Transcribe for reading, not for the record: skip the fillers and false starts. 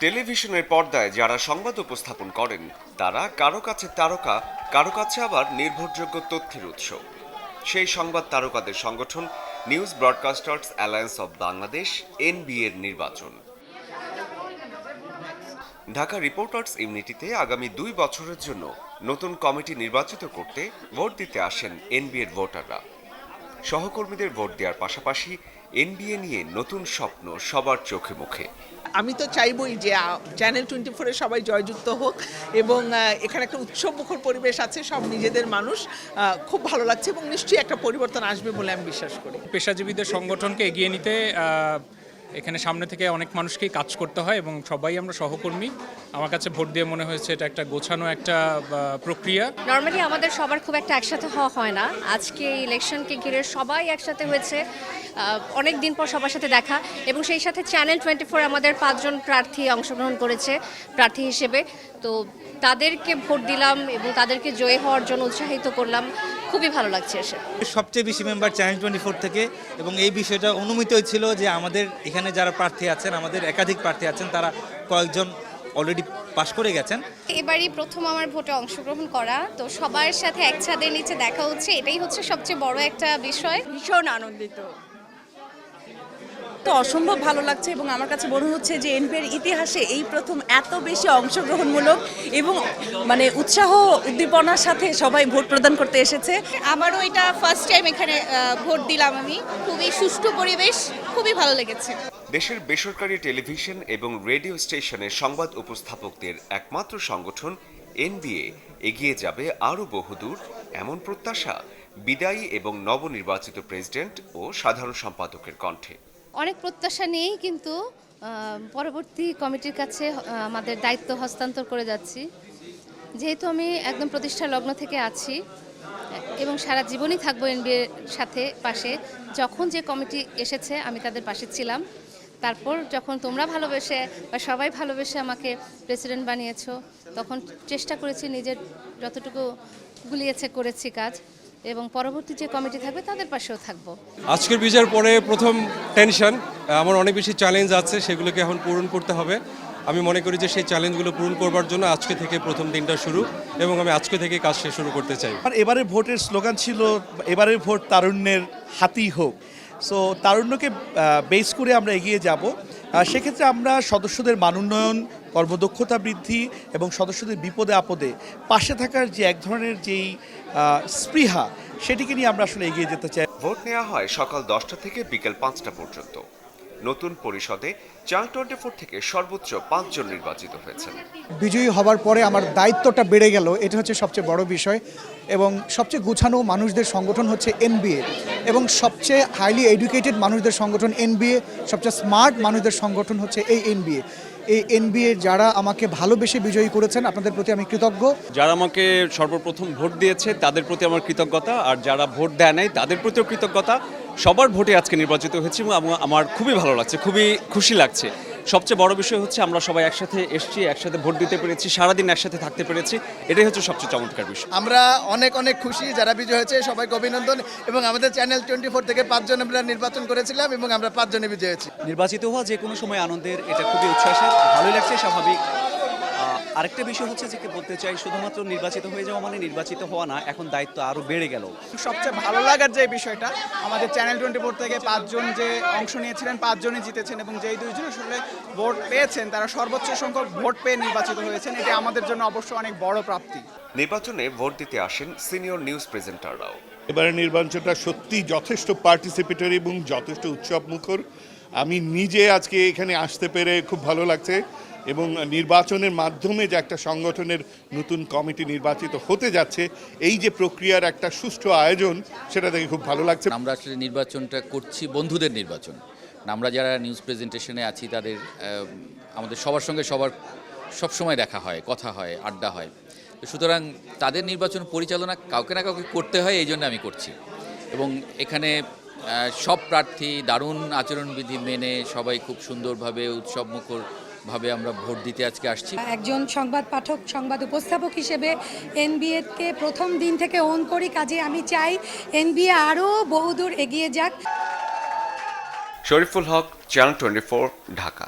টেলিভিশনের পর্দায় যারা সংবাদ উপস্থাপন করেন তারা কারো কাছে তারকা, কারো কাছে আবার নির্ভরযোগ্য তথ্যের উৎস। সেই সংবাদ তারকাদের সংগঠন news broadcasters alliance of Bangladesh NBA এর নির্বাচন। ঢাকা রিপোর্টার্স ইউনিটিতে আগামী 2 বছরের জন্য নতুন কমিটি নির্বাচিত করতে ভোট দিতে আসেন এনবিএ এর ভোটাররা। সহকর্মীদের ভোট দেওয়ার পাশাপাশি এনবিএ নিয়ে নতুন স্বপ্ন সবার চোখে মুখে। আমি তো চাইবই যে চ্যানেল 24-এ সবাই জয়যুক্ত হোক এবং এখানে একটা উৎসবমুখর পরিবেশ আছে, সব নিজেদের মানুষ, খুব ভালো লাগছে এবং নিশ্চয়ই একটা পরিবর্তন আসবে বলে আমি বিশ্বাস করি। পেশাজীবীদের সংগঠনকে এগিয়ে নিতে এখানে সামনে থেকে অনেক মানুষকেই কাজ করতে হয় এবং সবাই আমরা সহকর্মী। আমার কাছে ভোট দিয়ে মনে হয়েছে এটা একটা গোছানো একটা প্রক্রিয়া। নর্মালি আমাদের সবার খুব একটা একসাথে হওয়া হয় না, আজকে ইলেকশনকে ঘিরে সবাই একসাথে হয়েছে, অনেক দিন পর সবার সাথে দেখা এবং সেই সাথে চ্যানেল 24 আমাদের 5 জন প্রার্থী অংশগ্রহণ করেছে প্রার্থী হিসেবে। তো তাদেরকে ভোট দিলাম এবং তাদেরকে জয়ী হওয়ার জন্য উৎসাহিত করলাম, খুবই ভালো লাগছে এসে। সবচেয়ে বেশি মেম্বার চ্যানেল 24 থেকে এবং এই বিষয়টা অনুমিত হয়েছিল যে আমাদের এখানে যারা প্রার্থী আছেন, আমাদের একাধিক প্রার্থী আছেন, তারা কয়েকজন অলরেডি পাশ করে গেছেন। এবারই প্রথম আমার ভোটে অংশগ্রহণ করা, তো সবার সাথে এক ছাদের নিচে দেখা হচ্ছে, এটাই হচ্ছে সবচেয়ে বড় একটা বিষয়। ভীষণ আনন্দিত, তো অসম্ভব ভালো লাগছে এবং আমার কাছে মনে হচ্ছে যে এনবিএর ইতিহাসে এই প্রথম এত বেশি অংশগ্রহণমূলক এবং উৎসাহ উদ্দীপনার সাথে সবাই ভোট প্রদান করতে এসেছে। আমারও এটা ফার্স্ট টাইম এখানে ভোট দিলাম আমি, খুবই সুষ্ঠু পরিবেশ, খুবই ভালো লেগেছে। দেশের বেসরকারি টেলিভিশন এবং রেডিও স্টেশনের সংবাদ উপস্থাপকদের একমাত্র সংগঠন এনবিএ এগিয়ে যাবে আরও বহুদূর, এমন প্রত্যাশা বিদায়ী এবং নবনির্বাচিত প্রেসিডেন্ট ও সাধারণ সম্পাদকের কণ্ঠে। অনেক প্রত্যাশা নিয়েই কিন্তু পরবর্তী কমিটির কাছে আমাদের দায়িত্ব হস্তান্তর করে যাচ্ছি। যেহেতু আমি একদম প্রতিষ্ঠা লগ্ন থেকে আছি এবং সারা জীবনই থাকবো এনবিএর সাথে পাশে, যখন যে কমিটি এসেছে আমি তাদের পাশে ছিলাম। তারপর যখন তোমরা ভালোবেসে বা সবাই ভালোবেসে আমাকে প্রেসিডেন্ট বানিয়েছো, তখন চেষ্টা করেছি নিজের যতটুকু গুলিয়েছে করেছি কাজ, এবং পরবর্তী যে কমিটি থাকবে তাদের পাশেও থাকবো। আজকের বিজয়ের পরে প্রথম টেনশন, আমার অনেক বেশি চ্যালেঞ্জ আছে, সেগুলোকে এখন পূরণ করতে হবে। আমি মনে করি যে সেই চ্যালেঞ্জগুলো পূরণ করবার জন্য আজকে থেকে প্রথম দিনটা শুরু এবং আমি আজকে থেকে কাজ শেষ শুরু করতে চাই। আর এবারে ভোটের স্লোগান ছিল এবারের ভোট তারুণ্যের হাতেই হোক। সো তারুণ্যকে বেস করে আমরা এগিয়ে যাব। সেক্ষেত্রে আমরা সদস্যদের মানোন্নয়ন, কর্মদক্ষতা বৃদ্ধি এবং সদস্যদের বিপদে আপদে পাশে থাকার যে এক ধরনের যেই স্পৃহা, সেটিকে নিয়ে আমরা আসলে এগিয়ে যেতে চাই। ভোট নেওয়া হয় সকাল 10টা থেকে বিকেল 5টা পর্যন্ত। নতুন পরিষদে চ্যানেল 24 থেকে সর্বোচ্চ 5 জন নির্বাচিত হয়েছেন। বিজয়ী হবার পরে আমার দায়িত্বটা বেড়ে গেল, এটা হচ্ছে সবচেয়ে বড় বিষয়। এবং সবচেয়ে গুছানো মানুষদের সংগঠন হচ্ছে এনবিএ এবং সবচেয়ে হাইলি এডুকেটেড মানুষদের সংগঠন এনবিএ, সবচেয়ে স্মার্ট মানুষদের সংগঠন হচ্ছে এই এনবিএ। এই এনবিএ যারা আমাকে ভালোবেসে বিজয়ী করেছেন, আপনাদের প্রতি আমি কৃতজ্ঞ। যারা আমাকে সর্বপ্রথম ভোট দিয়েছে তাদের প্রতি আমার কৃতজ্ঞতা, আর যারা ভোট দেয় নাই তাদের প্রতিও কৃতজ্ঞতা। সবার ভোটে আজকে নির্বাচিত হয়েছে এবং আমার খুবই ভালো লাগছে, খুবই খুশি লাগছে। সবচেয়ে বড় বিষয় হচ্ছে আমরা সবাই একসাথে এসেছি, একসাথে ভোট দিতে পেরেছি, সারাদিন একসাথে থাকতে পেরেছি, এটাই হচ্ছে সবচেয়ে চমৎকার বিষয়। আমরা অনেক অনেক খুশি, যারা বিজয় হয়েছে সবাইকে অভিনন্দন। এবং আমাদের চ্যানেল 24 থেকে 5 জন আমরা নির্বাচন করেছিলাম এবং আমরা 5 জনে বিজয় হয়েছি। নির্বাচিত হওয়া যে কোনো সময় আনন্দের, এটা খুবই উচ্ছ্বাসের, ভালোই লাগছে, স্বাভাবিক। আরেকটা বিষয় হচ্ছে যে বলতে চাই, শুধুমাত্র নির্বাচিত হয়ে যাওয়া মানে নির্বাচিত হওয়া না, এখন দায়িত্ব আরও বেড়ে গেল। সবচেয়ে ভালো লাগার যে বিষয়টা, আমাদের চ্যানেল 24 থেকে 5 জন যে অংশ নিয়েছিলেন, 5 জনই জিতেছেন এবং যেই 2 জন আসলে ভোট পেয়েছেন তারা সর্বোচ্চ সংখ্যক ভোট পেয়ে নির্বাচিত হয়েছেন। এটা আমাদের জন্য অবশ্যই অনেক বড় প্রাপ্তি। নির্বাচনে ভোট দিতে আসেন সিনিয়র নিউজ প্রেজেন্টাররাও। এবারের নির্বাচনটা সত্যি যথেষ্ট পার্টিসিপেটরি এবং যথেষ্ট উৎসব মুখর। আমি নিজে আজকে এখানে আসতে পেরে খুব ভালো লাগছে এবং নির্বাচনের মাধ্যমে যে একটা সংগঠনের নতুন কমিটি নির্বাচিত হতে যাচ্ছে, এই যে প্রক্রিয়ার একটা সুষ্ঠু আয়োজন, সেটা দেখে খুব ভালো লাগছে। আমরা আসলে নির্বাচনটা করছি বন্ধুদের নির্বাচন। আমরা যারা নিউজ প্রেজেন্টেশনে আছি তাদের আমাদের সবার সঙ্গে সবসময় দেখা হয়, কথা হয়, আড্ডা হয়। সুতরাং তাদের নির্বাচন পরিচালনা কাউকে না কাউকে করতে হয়, এই জন্য আমি করছি। এবং এখানে সব প্রার্থী দারুণ আচরণবিধি মেনে সবাই খুব সুন্দরভাবে উৎসবমুখরভাবে আমরা ভোট দিতে আজকে আসছি। একজন সংবাদ পাঠক, সংবাদ উপস্থাপক হিসেবে এনবিএকে প্রথম দিন থেকে ওন করি, কাজে আমি চাই এনবিএ আরও বহুদূর এগিয়ে যাক। শরীফুল হক, চ্যানেল 24, ঢাকা।